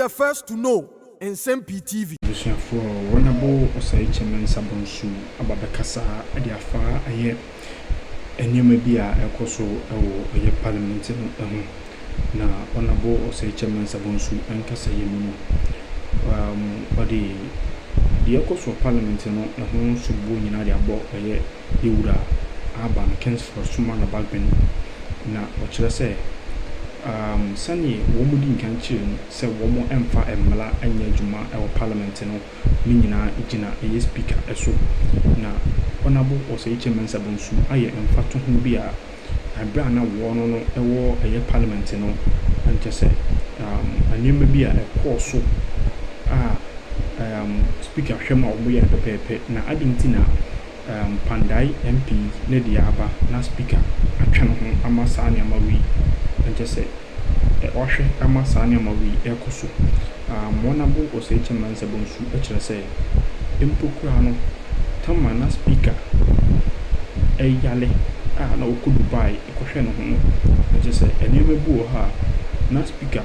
the first to know. Nsem-Pii TV. For Honorable Kyei-Mensah-Bonsu ababekasa adiafa aye enyema bia ekoso ewo oye parliament no na Honorable Kyei-Mensah-Bonsu enkasa yemu odi the ekoso parliament no ho subu nyina de abo oye ewura aba no kens for suma na Bagbin na ochire se sani womudi nkanchi se womo emfa emla anya adwuma e parliament no nyina igina e speaker eso na Honorable Kyei-Mensah-Bonsu aye emfa to ho bi a abra na wo no ewo eye parliament no anche se anyema bi a ekoso speaker hwema wo ye pepepe na adintina Kpandai MP ne dia aba na speaker atwa no ho amasane amawi anche se ohwe amasane amawi ekoso Honorable Kyei-Mensah-Bonsu akire se empokura no tama na speaker yale na okudu bai ekohwe no ho anche se enema bu ha na speaker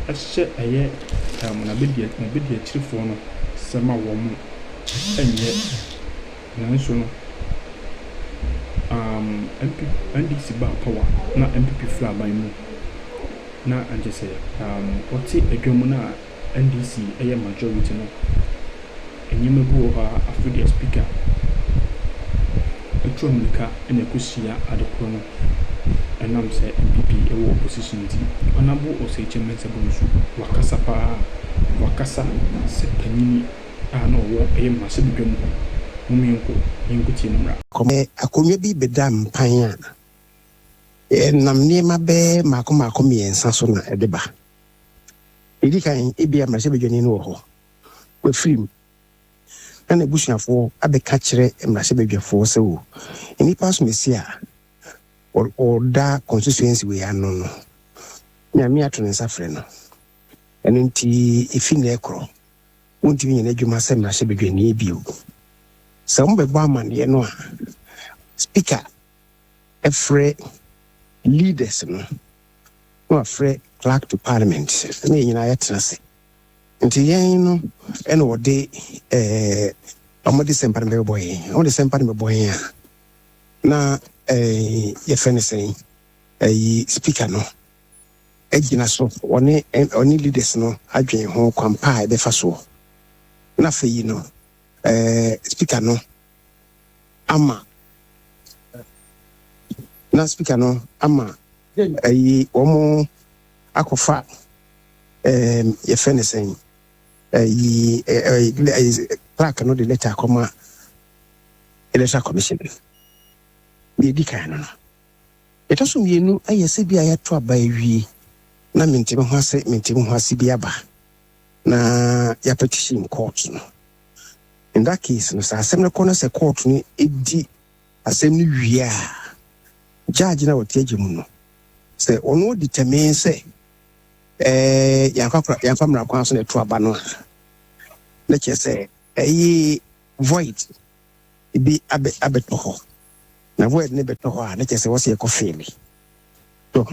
ahye eye na bedia chirifo no sema wo mu enye nanso no NDC ba power na MPP fla ban mu na anje se oti adwamu na NDC eye majority no enyima bu ha afudi speaker etromlika ene kusia adekro no enam se MPP ewo opposition ti Honorable Kyei-Mensah-Bonsu wakasa se panini na wo eye masebedwamu akonwa bi bedam pan a nam niema be mako miensa so na edeba edi kan ebia mrase bedwani no ho we film na ebusuafo abeka kire mrase bedwafo se wo eni pass mesia or da constituency we ano no nyame atone safre no eno nti efi na ekro wonti nyina adwuma se mrase bedwani bio some be man ye no speaker every leaders no afre Clerk to Parliament na nyina yetrase nti yen no ene wode amade sempare me boy amade sempare me boy na ye fenesen speaker no ejina so oni leaders no adwen ho kwampa e be fa so na fe yi no speaker no ama na speaker no ama omo akofa ye fenesen clerk no the letter koma election commission bi di kan no etoso mienu ayese bia ya to aba ewie na mentime ho ase bi aba na ya petition court no. In that case, no assembly corner se court ni edi assembly wia judge na wotie mu no se ono determine se yanfa mra kwan so na to aba no na che se void bi abeto ho na void ne beto ho na che se wo se e ko fail to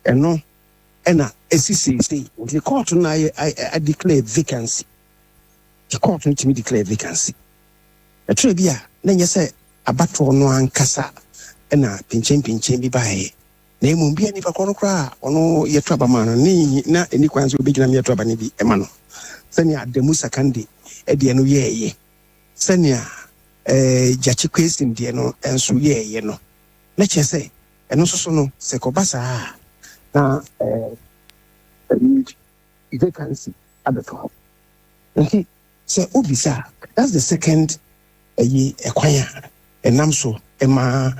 eno ena esisi the court na I declare vacancy. The court need to declare vacancy. A tribia, then you say a battle no ankasa and a pinching bi by name won't be any cry or no your trouble man, ni not any quans will be your trouble, be a man. Senya de Musa Kandi, Ediano ye. Senya Jachiquis in Diano and so ye no. Let you say, and also no, Secobasa now vacancy at the top. Okay. So obisa that's the second acquire a namso ema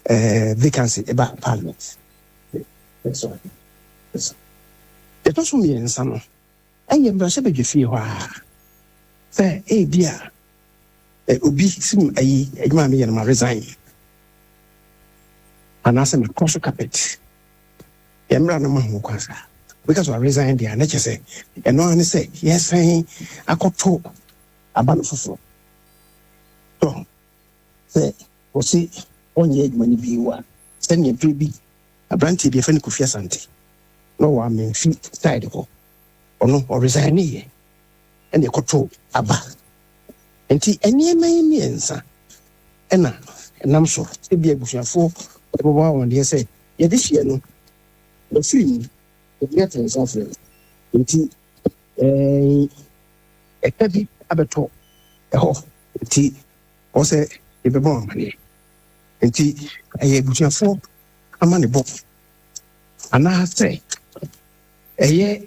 vacancy about parliament. That's all. It also means some I am brashe be fie ho a say bia obi sim adwuma me yana resign anase me cross carpet yemra na ma ho kwasa because I resign there na che say eno an say yes saying akoto abano fofo to say o si onye adwuma ni bi wa send ye bi abranti bi fa ni Kofi Asante no wa me fit side ho ono or resign and the control aba. And any miensa ena nam so e bia busuafo e bobo won dey say ye this year no the film the theater suffering nti e kabi abeto e ho nti o say e be bon mani nti e busuafo amane bo ana say eye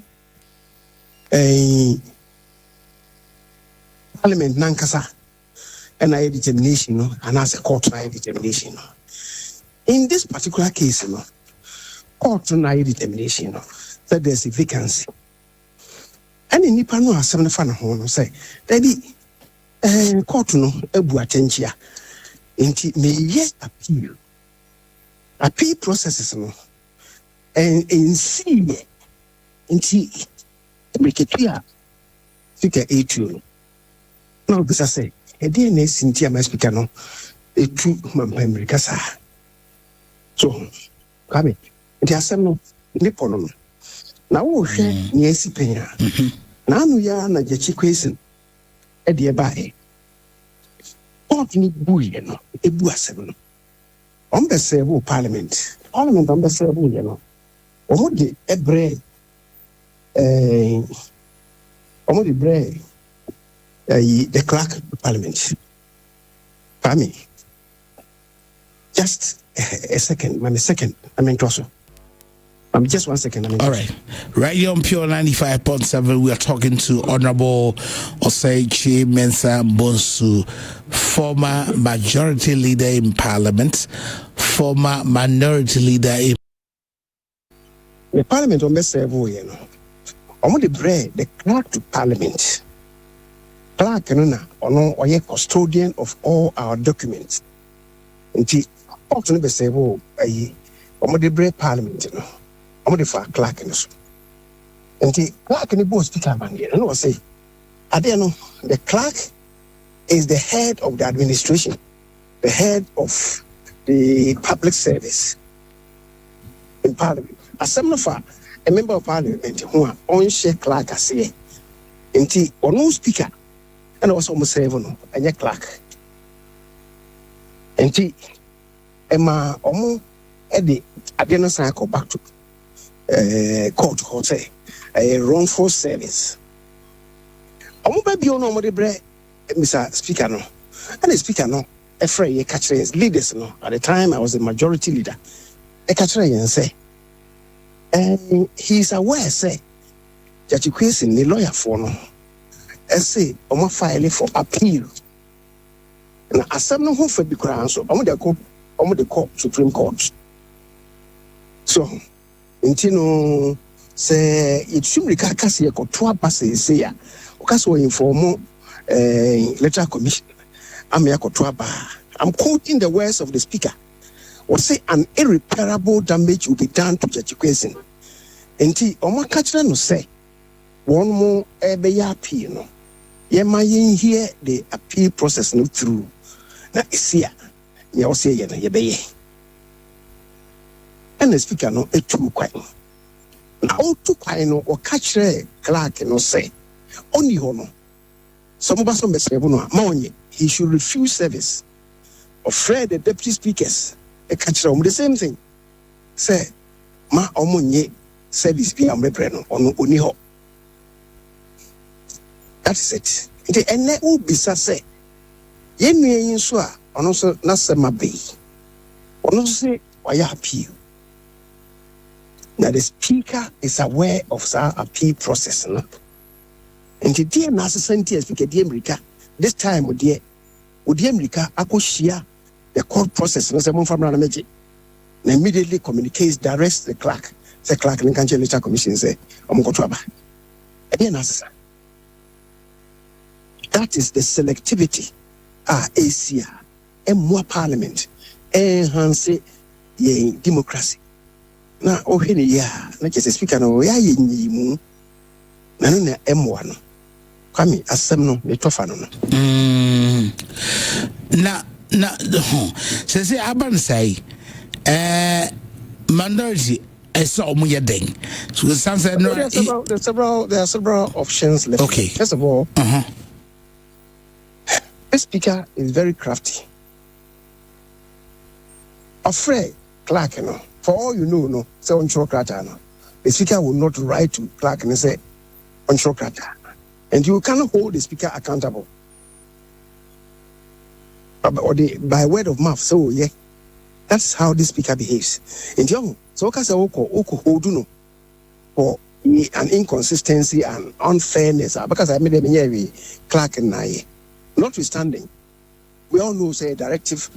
Parliament nankasa and I determination, no, and as a court determination. No. In this particular case, no, court determination, no, that there's a vacancy. And in Nippon, no, 75 home say, Daddy, court no, ebu attentia. Inti may yet appeal processes, no, and in see, inti make it clear, figure 8. No, because I say, a DNA Cynthia my speaker no, a true memory casa. So, come it has some Nippon. Now, we'll share near Sipena. Now, we are not a chicken at the abai. What need bullion, a bua seven. On the servo Parliament on the servo, you know. Or the bread, or the bread. The Clerk of Parliament. Pami. Just a second. I'm just 1 second. All right. Right here on Pure 95.7, we are talking to Honorable Kyei-Mensah-Bonsu, former majority leader in Parliament, former minority leader in the Parliament on the servo, you know. On the bread, the Clerk of Parliament. Clerk or ye custodian of all our documents. Nti also be say wo ayi omo de break Parliament no omo de fa clerk no so. Nti clerk ni bo speaker man ye no say ade no the clerk is the head of the administration, the head of the public service in Parliament. Asem no fa a member of Parliament who are on share clerk ase. Nti ono speaker and also almost 7 and your clerk. And Emma Omo Eddie I didn't cycle back to court say a wrongful service. Omo baby no more the bread, Mr. Speaker no. And the speaker no a fray catch leaders no. At the time I was a majority leader. A catch and say and he's aware say that you question the lawyer for no. I say, I'm file for appeal. And as some no for the crown, so I'm the court, Supreme Court. So, Intino say it should be Cassia or 2 passes say, Ocaso inform letter commission. I'm quoting the words of the speaker. Or say an irreparable damage will be done to Judge Question. And Oma Catcher no say, one more appeal, no. Ye may hear the appeal process no through. Na isia, ye o say ye be. And the speaker no e too quite. Na o too quite no o catch clerk no say. Only hono. Some of us on the he should refuse service. Afraid the deputy speakers e catch the same thing. Say ma omonye service be am repreno ono oni ho. That is it. And let all be say, ye may insure, and also Nsem-Pii. And also say, why appeal? Now the speaker is aware of our appeal process. No? And the dear Nasa speaker, dear America, this time with dear America, I could share the court process. And immediately communicates, directs the clerk. The clerk in the Letter Commission say, I'm going to go. Again, Nasa. That is the selectivity. Asia, and more Parliament, enhance ye democracy. Now, not just a speaker, no, ya ye mu. Nano M1. Come, assembly, the Tofano. Na, say, Aban say, minority ɛsɛ ɔmo yɛ den. So it sounds like no. There are several options left. Okay. First of all, the speaker is very crafty. Afraid clerk, for all you know, say on Chokrata, the speaker will not write to clerk and say on Chokrata. And you cannot hold the speaker accountable. Or by word of mouth. So yeah, that's how the speaker behaves. And so hold for an inconsistency and unfairness because I made a clerk and I. Notwithstanding, we all know say directive.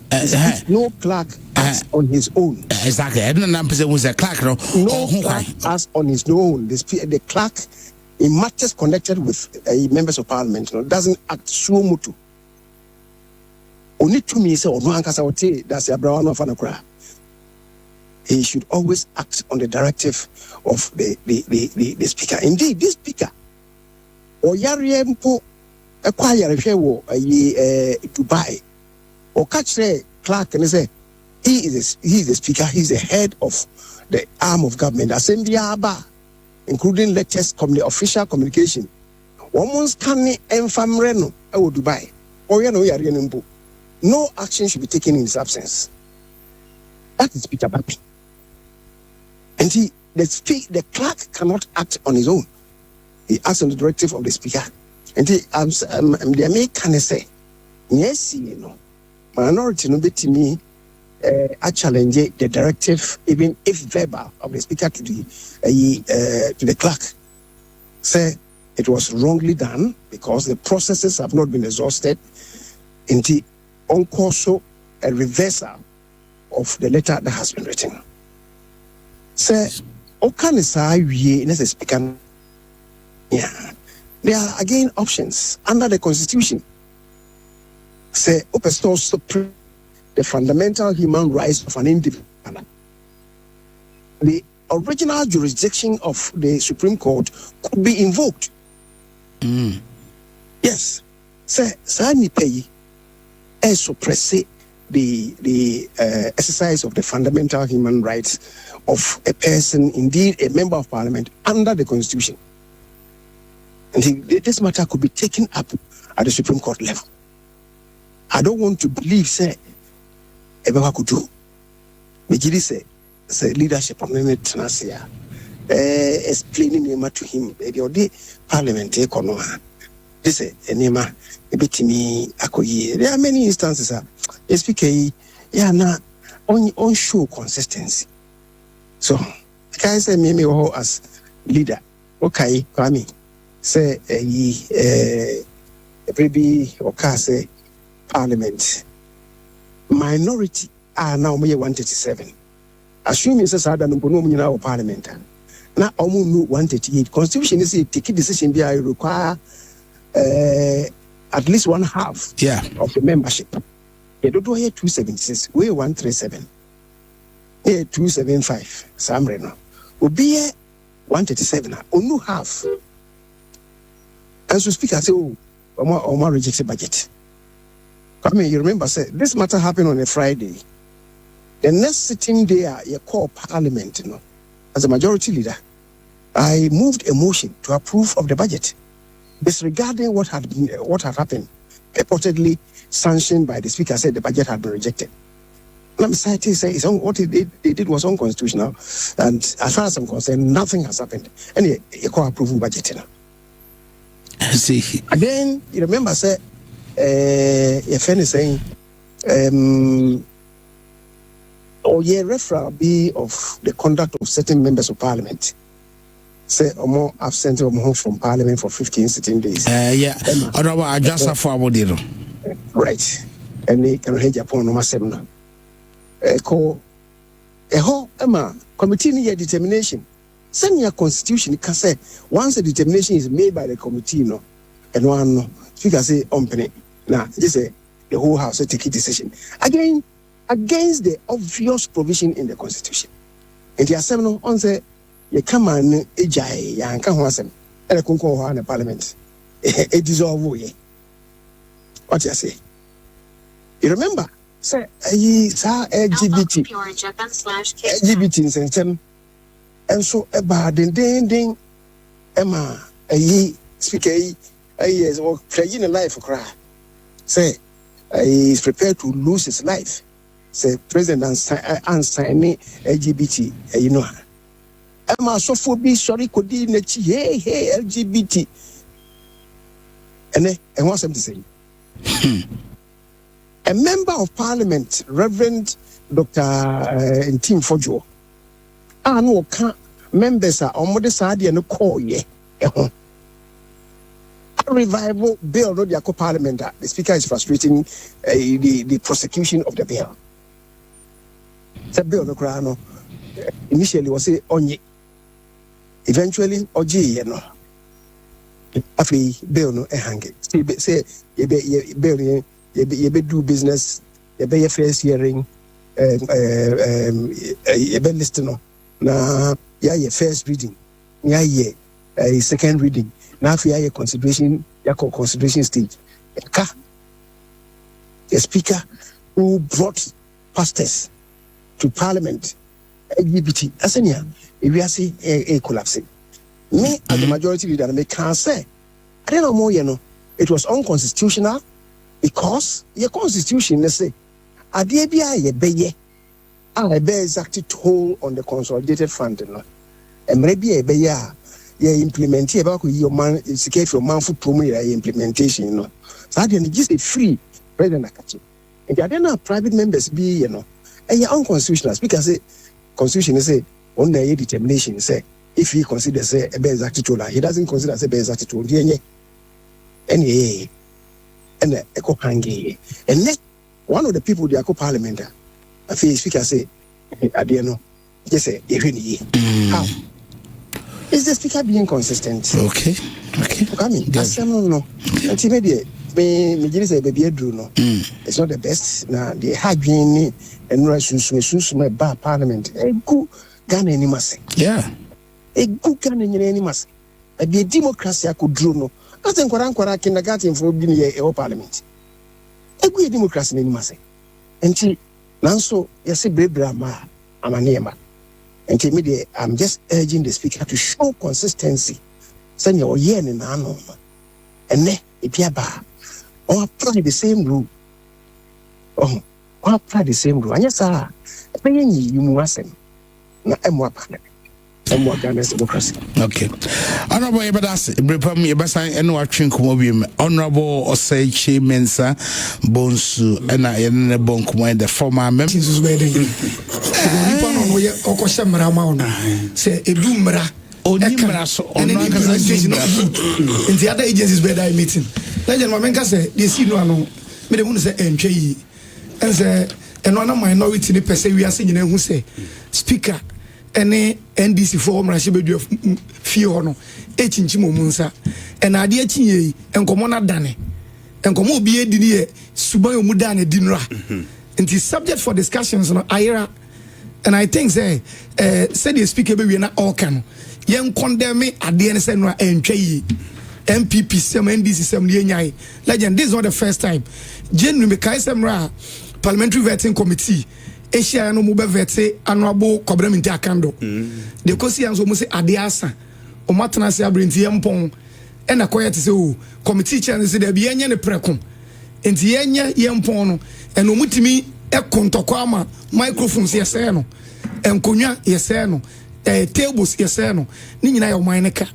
No clerk acts on his own. Exactly. I don't know who's a clerk. No clerk acts on his own. The clerk, in matters connected with members of parliament, doesn't act so much. Only to me say no ankasa that's a brown of anakra. He should always act on the directive of the speaker. Indeed, this speaker or Yariempo acquire Dubai or catch the clerk and say he is the speaker, he's the head of the arm of government, assembly including latest official communication. Woman's canny and famreno Dubai or Yariempo. No action should be taken in his absence. That is Speaker Bagbin. And the clerk cannot act on his own. He acts on the directive of the speaker. And the American say, yes, minority no bet me I challenge the directive, even if verbal, of the speaker to the clerk. Say it was wrongly done because the processes have not been exhausted. Indeed, also a reversal of the letter that has been written. Say, speaker. Yeah, there are again options under the Constitution. Say, supreme the fundamental human rights of an individual. The original jurisdiction of the Supreme Court could be invoked. Yes, say, Nsem-Pii suppress the exercise of the fundamental human rights of a person, indeed a member of parliament, under the Constitution. And this matter could be taken up at the Supreme Court level. I don't want to believe, say, Ebeba could do. Mijiri say leadership of Nasia, explaining him to him, the parliament, this enema, a bit me, akoye. There are many instances, SPK, on show consistency. So, can I say me as leader? Okay, Kwame, say maybe or say parliament minority are now 137. Assuming says I don't know parliament. Now almost 138. Constitution is a take decision be require at least one half of the membership. You don't do here 276, we 137. Here 275, Samre now. Will be 137, only half. And so speaker say, more rejected budget. I mean, you remember, say, this matter happened on a Friday. The next sitting day, you call parliament, as a majority leader, I moved a motion to approve of the budget, disregarding what had happened, purportedly sanctioned by the speaker, said the budget had been rejected. And I'm sorry to say, what they did was unconstitutional, and as far as I'm concerned, nothing has happened. And you call approving budget. I see. Again, you remember, say, your friend is saying, referral be of the conduct of certain members of parliament. Say, or more absent or more from parliament for 15 sitting days. Otherwise, I just for our right. And they can head upon no seminar. Call a whole committee near determination. Send your constitution can say once a determination is made by the committee, and one speaker say company. Now, just say the whole house take a decision. Again, against the obvious provision in the Constitution. And the assembly on say you come and ejai ya nka ho asem e konko ho na parliament e dissolve we. What you say? You remember? Say LGBT in Nsem-Pii and so about ding Emma a speaker a years or playing a life cry. Say he is prepared to lose his life. Say President unsigning LGBT, you know. Emma so for be sorry could hey LGBT. And what's them to say? A member of Parliament, Reverend Dr. Nsem-Pii, no members are on the side and call ye. A revival bill, no, the Parliament. The Speaker is frustrating the prosecution of the bill. The bill, no crano. Initially was say onye. Eventually, oje ye no. Afi bill no hanging. Say bill you be do business. You be your first hearing. You be listening. Na your first reading. Yeah, second reading. Now for your consideration stage. The Speaker who brought pastors to Parliament, LGBT, Asenia, if we are saying a collapsing. Me as the majority leader, I can't say. I don't know more, it was unconstitutional because your constitution, let's say, Adebia ye beye, I bear exactly toll on the consolidated fund, and maybe a beya. You implement about your man, it's a for man for promoting implementation, So I didn't just a free president. And I don't have private members be, and you're unconstitutional because constitution is a on the determination, say, if he considers a bear exactitude, he doesn't consider a bear exactitude, and echo hangy. And then one of the people, the Echo Parliament, I feel speaker say, I don't know, just say, how? Is the Speaker being consistent? Okay. Coming. No. Until maybe say baby no. It's not the best. Now the hard being and Russian my bar Parliament. A good gun any mass. Yeah. A good gun any mass. A be a democracy I could draw no. Nothing Quran kindergarten for being a Parliament. A good democracy any mass. Until Nanso, yes, a brave drama. I'm a name. And I'm just urging the Speaker to show consistency. Send your yen in ano. And then, if you or apply the same rule. Or apply the same rule. And yes, sir, paying you must say, no, I'm more partner. I'm more than democracy. Okay. Honorable Ebadas, Brepam Yabasa, and watching Kumobium, Honorable Kyei-Mensah-Bonsu, and I am a bonk the former members. Say a doomra or Nimra or in the other agencies where I meeting. Legend Mamenka say, this you know, me the one say Kyei and say, and one of minority in the per se we are saying who say, Speaker. Any NDC form Rashibedu Fiono, Echinchimo Munsa, and Adia Chie, and Comona Dane, and Como Bie Dinie, Subayo Mudane Dinra. It is subject for discussions on IRA, and I think say the Speaker we are not all can. Young condemn me at the NSN and Kyei, MPP, some NDC, some Lienai. Legend, this is not the first time. Genuine Kyei-Mensah Parliamentary Vetting Committee. Asia no mobile vete honorable Parliamentary akando. The Kosians almost say Adiasa, or Matana Sabrinti Yampon, and a quiet so committee channel said there be any precum. And the Yanya Yampon, and Umutimi Ekontokwama, microphones yeseno, and Kunya yeseno, tables yeseno, Nina or Mineka.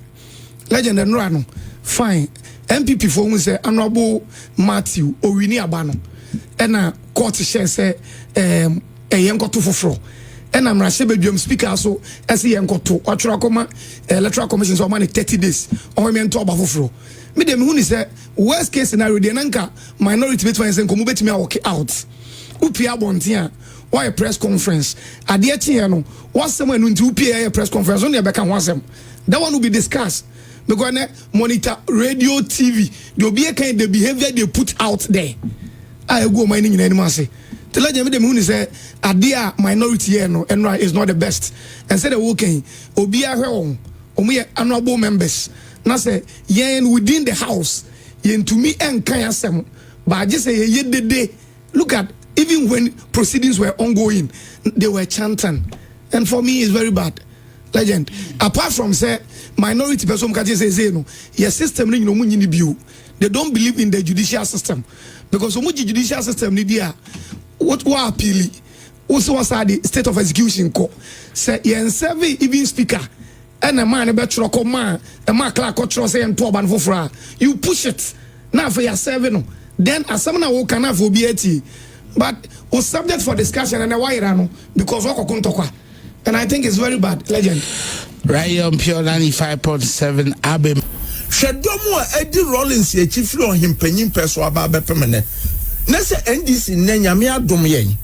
Legend and Rano, fine. MPP for say honorable Matthew or Winnie Abano, and a court share say, a young to fufro. And I'm Rashibedu Speaker so as a young to electoral commission so money 30 days or me to abafufro. Me dem who is worst case scenario the nanka minority between and come bet me walk out. Upia bontia why a press conference ade achi no what's someone into upia a press conference on the back and wasem that one will be discussed because monitor radio TV there be a kind of behavior they put out there. I go mining in any mass. The legend of the moon is a dear minority and is not the best. And said, okay, Obia home, we honorable members. Now say, yen within the house, yen to me and Kayasem. But I just say, ye the day. Look at, even when proceedings were ongoing, they were chanting. And for me, it's very bad. legend apart from say minority person can say no your system you know munyi biu they don't believe in the judicial system because so much judicial system ni dia what appeal also was the state of execution ko say yen serve even speaker and a man be tro ko man a man clerk ko tro say ento oban fofora you push it now for your serving no then as someone who can have obiati but was subject for discussion and why no because what kokuntokwa and I think it's very bad legend right on pure 95.7 abem Shedomo Eddie Rollins ye chifri on him penyin peso aba bepemene na se NDC nyame adom yen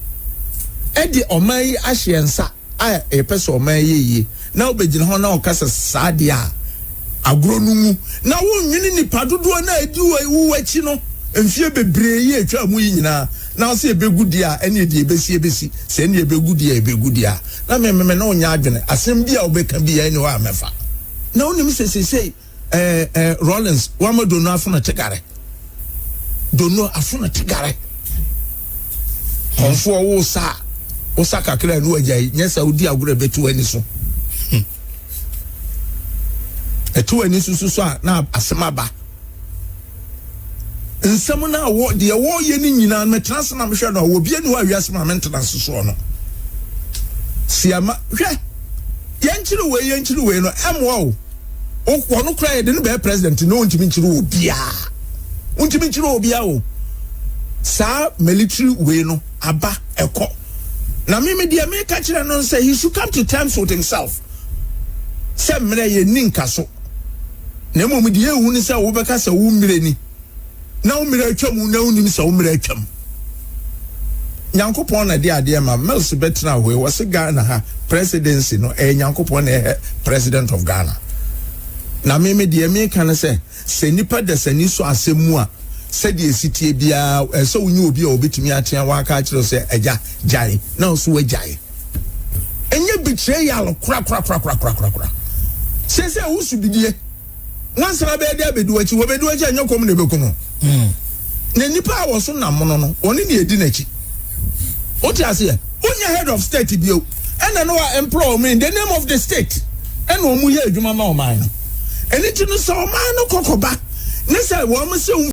Eddie omai ahyensa a e peso omai ye na obegina ho na okasa saade a agro nu mu na wonwini nipa dodo na edi wu achi no mfie bebre ye atwa mu yi nyina na se ebegudi a ene edi ebesi se ene ebegudi a na mememe na onya adwene asem bia obeka bia ene wa mefa na onim se Rollins wama dono afuna tegare onfo wo sa kakra nu agai nya Saudi agura betu ani so etu ani so a na asema ba nsem na wo de wo ye ni nyina me transfer na me hwe no wo bia ni wa wiase ma maintenance so no siama hwe yenchiri we no emwo o wono kra de no be president no ntimi nchiri obia o sa military we no aba eko na me dia me ka kire no say he should come to terms with himself say mre ye ninka so na mo de ehu ni say wo be ka say wo mre ni na wo mre atwam na wo nim say wo mre atwam Nyankopon na de ade ma Mels betra we was Ghana ha presidency no Nyankopon na president of Ghana na me de me kan say se nipa da sani so asemu a se de sitie bia so wonye obi a obetumi atea wa ka kire say agya jai na so wajai enye betrayal kra se wo su bidie wansara be de abedu achi wo bedu achi anyokom na bekuno na nipa a wo so na mono no oni ne edi nachi what you say onya head of state bio and no employ me in the name of the state and omu ye adwuma ma o man no eni ti no so man no kokoba ne say wo mo se